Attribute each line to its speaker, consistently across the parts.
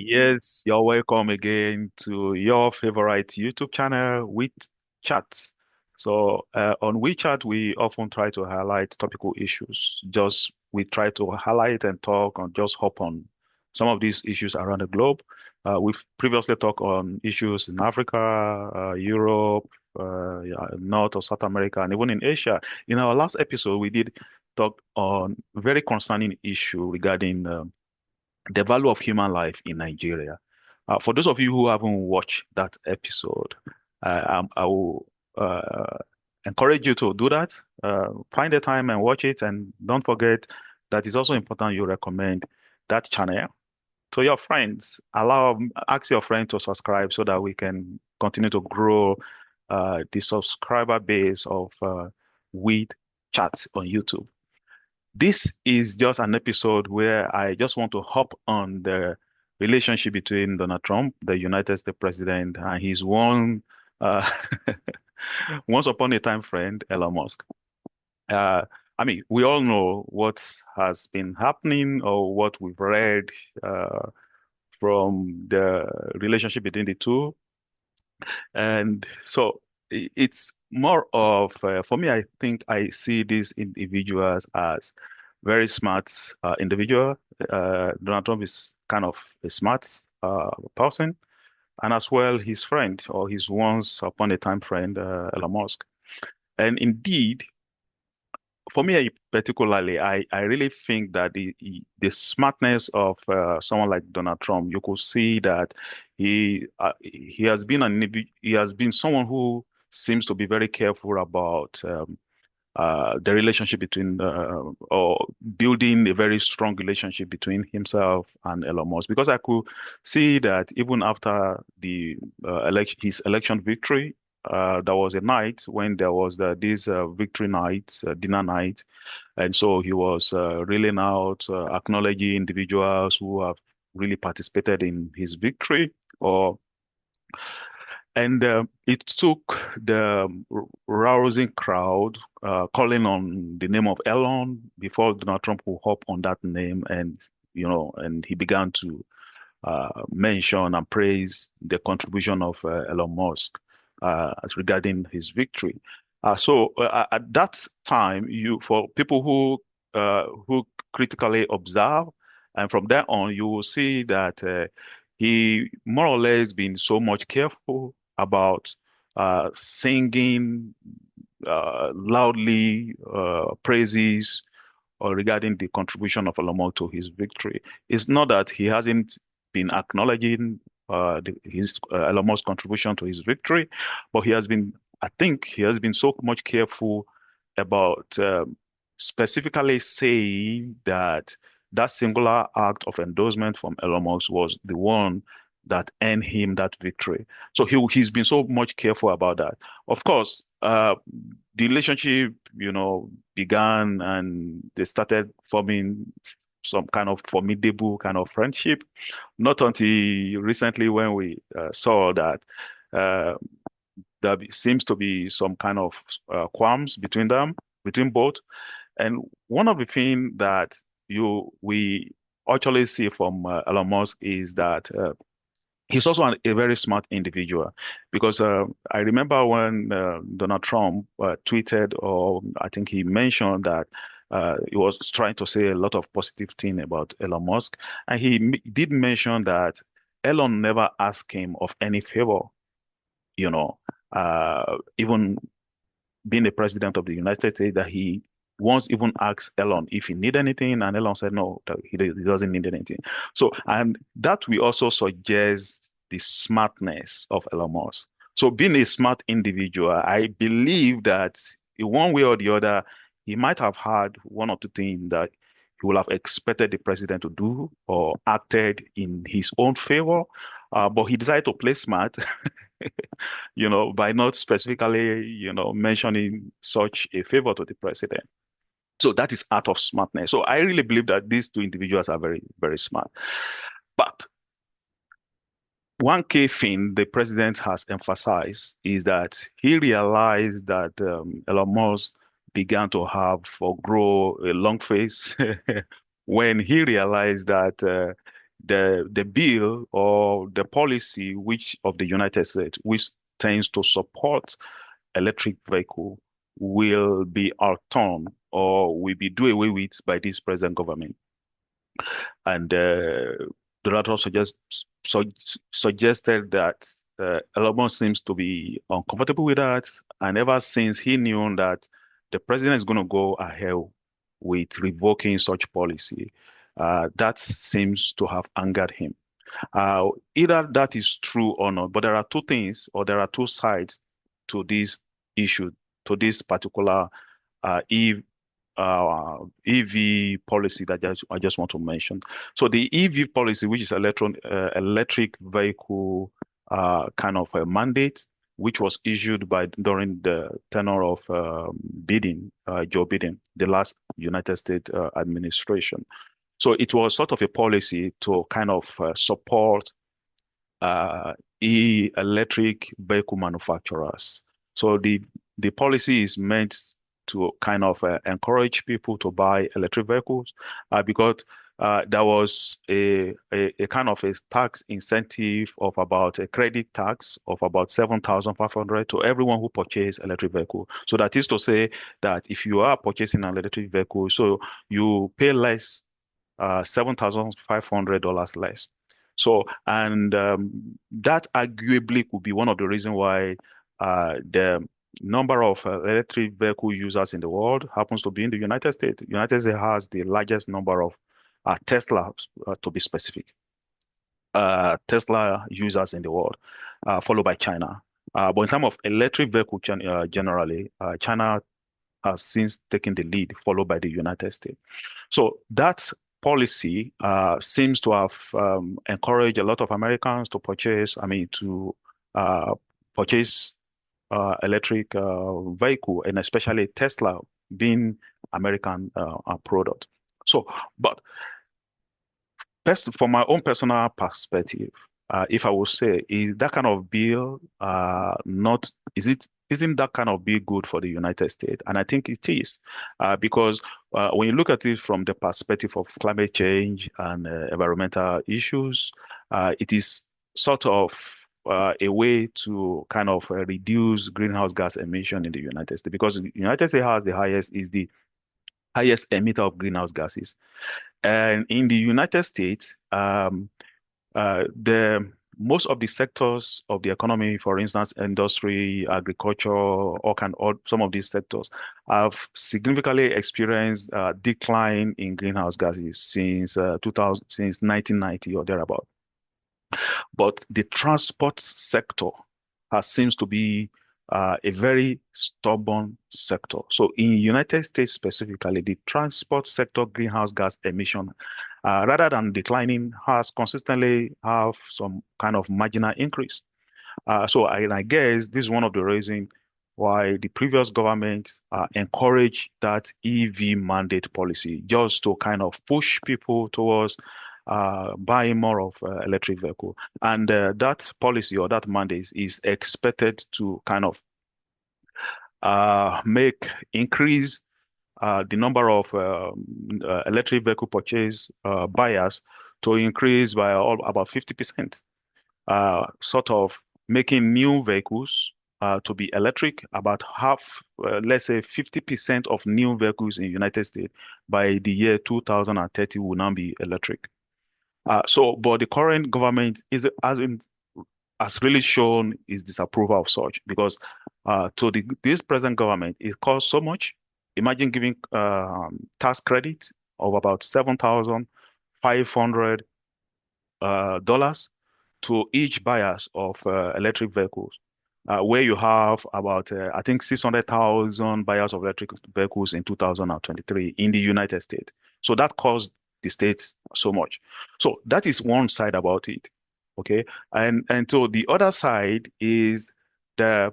Speaker 1: Yes, you're welcome again to your favorite YouTube channel, with Chat. On WeChat, we often try to highlight topical issues. Just we try to highlight and talk and just hop on some of these issues around the globe. We've previously talked on issues in Africa, Europe, yeah, North or South America, and even in Asia. In our last episode, we did talk on very concerning issue regarding the value of human life in Nigeria. For those of you who haven't watched that episode, I will encourage you to do that. Find the time and watch it, and don't forget that it's also important you recommend that channel to your friends. Ask your friend to subscribe so that we can continue to grow the subscriber base of With Chats on YouTube. This is just an episode where I just want to hop on the relationship between Donald Trump, the United States president, and his one, uh, once upon a time friend, Elon Musk. Uh, we all know what has been happening or what we've read from the relationship between the two. And so it's more of, for me, I think I see these individuals as very smart individual. Donald Trump is kind of a smart person, and as well his friend or his once upon a time friend, Elon Musk. And indeed, for me particularly, I really think that the smartness of someone like Donald Trump, you could see that he has been he has been someone who seems to be very careful about the relationship between or building a very strong relationship between himself and Elon Musk, because I could see that even after the his election victory. There was a night when there was this victory night, dinner night, and so he was reeling out, acknowledging individuals who have really participated in his victory. Or and it took the rousing crowd calling on the name of Elon before Donald Trump would hop on that name, and and he began to mention and praise the contribution of Elon Musk as regarding his victory. At that time, you for people who critically observe, and from there on, you will see that he more or less been so much careful about singing loudly praises or regarding the contribution of Olomo to his victory. It's not that he hasn't been acknowledging his Olomo's contribution to his victory, but I think he has been so much careful about specifically saying that that singular act of endorsement from Elon Musk was the one that earned him that victory. So he's been so much careful about that. Of course, the relationship, began and they started forming some kind of formidable kind of friendship. Not until recently when we saw that uh, seems to be some kind of qualms between them, between both. And one of the things that we actually see from Elon Musk is that he's also a very smart individual, because I remember when Donald Trump tweeted, or I think he mentioned that he was trying to say a lot of positive thing about Elon Musk, and he did mention that Elon never asked him of any favor, even being the president of the United States, that he once even asked Elon if he need anything, and Elon said no, that he doesn't need anything. So, and that we also suggest the smartness of Elon Musk. So, being a smart individual, I believe that in one way or the other, he might have had one or two things that he would have expected the president to do or acted in his own favor. But he decided to play smart by not specifically, mentioning such a favor to the president. So that is art of smartness. So I really believe that these two individuals are very, very smart. But one key thing the president has emphasized is that he realized that Elon Musk began to have or grow a long face when he realized that the bill or the policy which of the United States which tends to support electric vehicle will be outturned or will be do away with by this present government. And Donald Trump su suggested that Elon Musk seems to be uncomfortable with that. And ever since he knew that the president is going to go ahead with revoking such policy, that seems to have angered him. Either that is true or not, but there are two things, or there are two sides to this issue, to this particular EV policy that I just want to mention. So the EV policy, which is electric vehicle kind of a mandate, which was issued by during the tenure of Joe Biden, the last United States administration. So it was sort of a policy to kind of support electric vehicle manufacturers. So the policy is meant to kind of encourage people to buy electric vehicles because there was a kind of a tax incentive of about a credit tax of about 7,500 to everyone who purchase electric vehicle. So that is to say that if you are purchasing an electric vehicle, so you pay less, $7,500 less. So, and that arguably could be one of the reasons why the number of electric vehicle users in the world happens to be in the United States. The United States has the largest number of Tesla, to be specific, Tesla users in the world, followed by China. But in terms of electric vehicle generally, China has since taken the lead, followed by the United States. So that policy seems to have encouraged a lot of Americans to uh, purchase electric vehicle, and especially Tesla being American product. So, but best from my own personal perspective, if I would say, is that kind of bill not is it isn't that kind of bill good for the United States? And I think it is, because when you look at it from the perspective of climate change and environmental issues, it is sort of a way to kind of reduce greenhouse gas emission in the United States, because the United States has the highest emitter of greenhouse gases. And in the United States, the most of the sectors of the economy, for instance, industry, agriculture, all some of these sectors have significantly experienced decline in greenhouse gases since 2000, since 1990 or thereabout. But the transport sector seems to be a very stubborn sector. So in United States specifically, the transport sector greenhouse gas emission, rather than declining, has consistently have some kind of marginal increase. I guess this is one of the reasons why the previous government encouraged that EV mandate policy, just to kind of push people towards buying more of electric vehicle. And that policy or that mandate is expected to kind of make increase the number of electric vehicle purchase buyers to increase by about 50%, sort of making new vehicles to be electric. About half, let's say 50% of new vehicles in the United States by the year 2030 will now be electric. But the current government has really shown its disapproval of such, because this present government, it costs so much. Imagine giving tax credit of about $7,500 dollars to each buyers of electric vehicles, where you have about I think 600,000 buyers of electric vehicles in 2023 in the United States. So that cost the states so much. So that is one side about it. Okay. And so the other side is the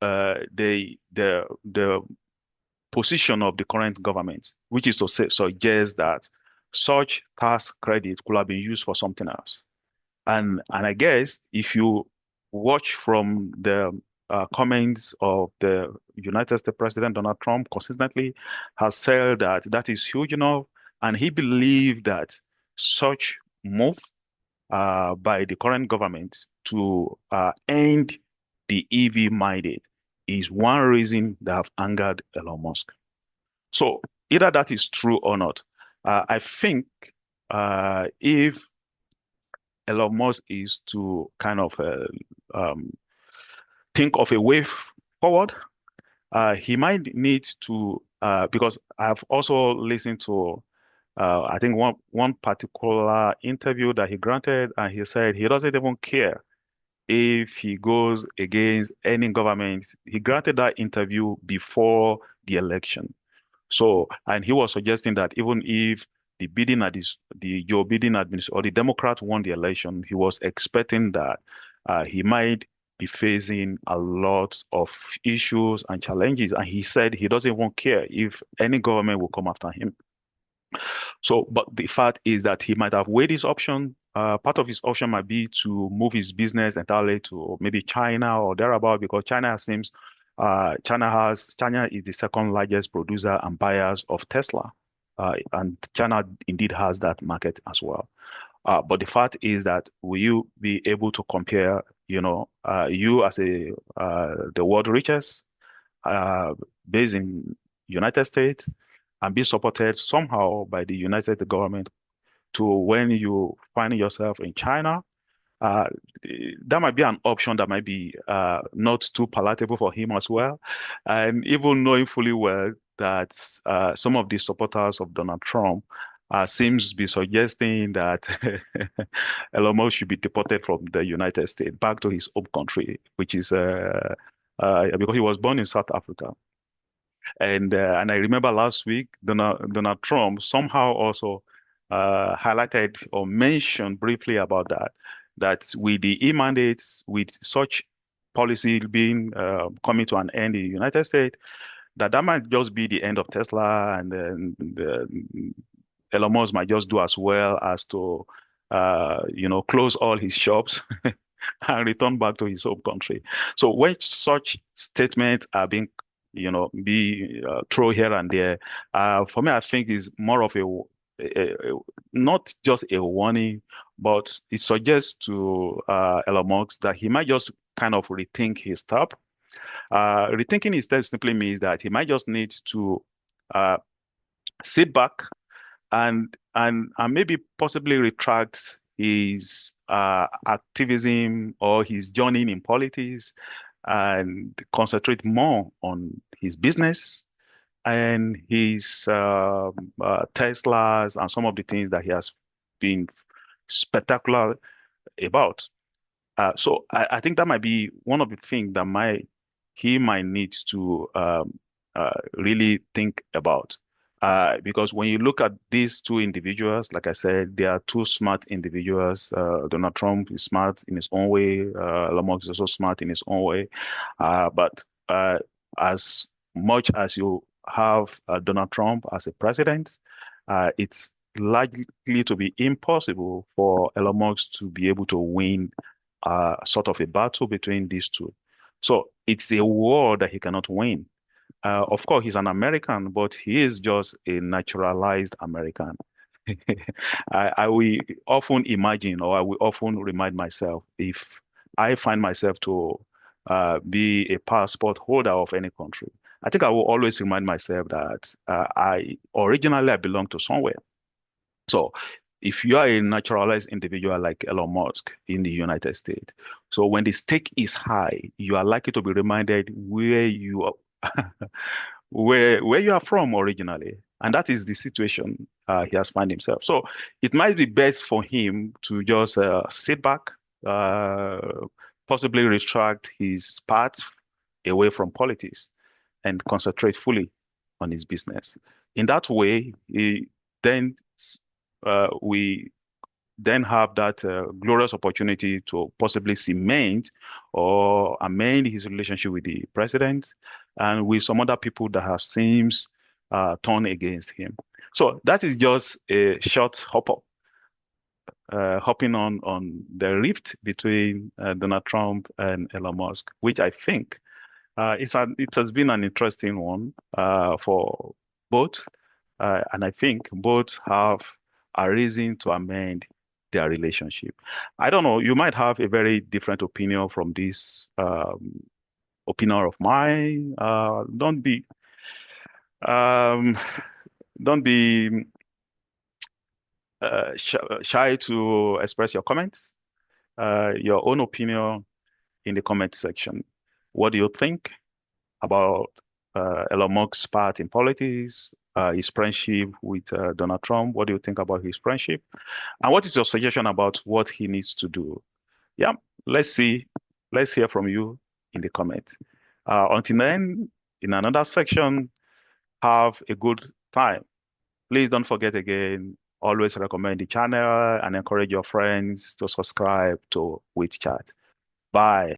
Speaker 1: the position of the current government, which is to suggest that such tax credit could have been used for something else. And I guess if you watch from the comments of the United States President Donald Trump consistently has said that that is huge enough, and he believed that such move by the current government to end the EV mandate is one reason that have angered Elon Musk. So either that is true or not. I think if Elon Musk is to kind of um, think of a way forward, he might need to, because I've also listened to, I think one particular interview that he granted, and he said he doesn't even care if he goes against any government. He granted that interview before the election. So, and he was suggesting that even if the Joe Biden administration or the Democrat won the election, he was expecting that he might be facing a lot of issues and challenges. And he said he doesn't even care if any government will come after him. So, but the fact is that he might have weighed his option. Part of his option might be to move his business entirely to maybe China or thereabout, because China is the second largest producer and buyers of Tesla, and China indeed has that market as well. But the fact is that will you be able to compare, you as the world richest, uh, based in United States, and be supported somehow by the United States government, to when you find yourself in China, uh, that might be an option that might be not too palatable for him as well. And even knowing fully well that some of the supporters of Donald Trump seems to be suggesting that Elon Musk should be deported from the United States back to his home country, which is because he was born in South Africa. And I remember last week, Donald Trump somehow also highlighted or mentioned briefly about that with the e-mandates, with such policy being coming to an end in the United States, that might just be the end of Tesla, and then Elon Musk might just do as well as to close all his shops and return back to his home country. So when such statements are being, be thrown here and there, for me, I think is more of not just a warning, but it suggests to Elon Musk that he might just kind of rethink his step. Rethinking his step simply means that he might just need to uh, sit back and maybe possibly retract his activism or his joining in politics, and concentrate more on his business and his Teslas and some of the things that he has been spectacular about. So I think that might be one of the things that he might need to really think about. Because when you look at these two individuals, like I said, they are two smart individuals. Donald Trump is smart in his own way. Elon Musk is also smart in his own way. But as much as you have Donald Trump as a president, it's likely to be impossible for Elon Musk to be able to win sort of a battle between these two. So it's a war that he cannot win. Of course, he's an American, but he is just a naturalized American. I will often imagine, or I will often remind myself, if I find myself to be a passport holder of any country, I think I will always remind myself that I belong to somewhere. So if you are a naturalized individual like Elon Musk in the United States, so when the stake is high, you are likely to be reminded where you are, where you are from originally. And that is the situation he has found himself. So it might be best for him to just sit back, uh, possibly retract his path away from politics and concentrate fully on his business. In that way, then we then have that glorious opportunity to possibly cement or amend his relationship with the president and with some other people that have seems turned against him. So that is just a short hopping on the rift between Donald Trump and Elon Musk, which I think it has been an interesting one for both, and I think both have a reason to amend their relationship. I don't know. You might have a very different opinion from this opinion of mine. Um, don't be shy to express your comments, your own opinion in the comment section. What do you think about Elon Musk's part in politics, his friendship with Donald Trump? What do you think about his friendship? And what is your suggestion about what he needs to do? Yeah, let's see. Let's hear from you in the comment. Until then, in another section, have a good time. Please don't forget again, always recommend the channel and encourage your friends to subscribe to With Chat. Bye.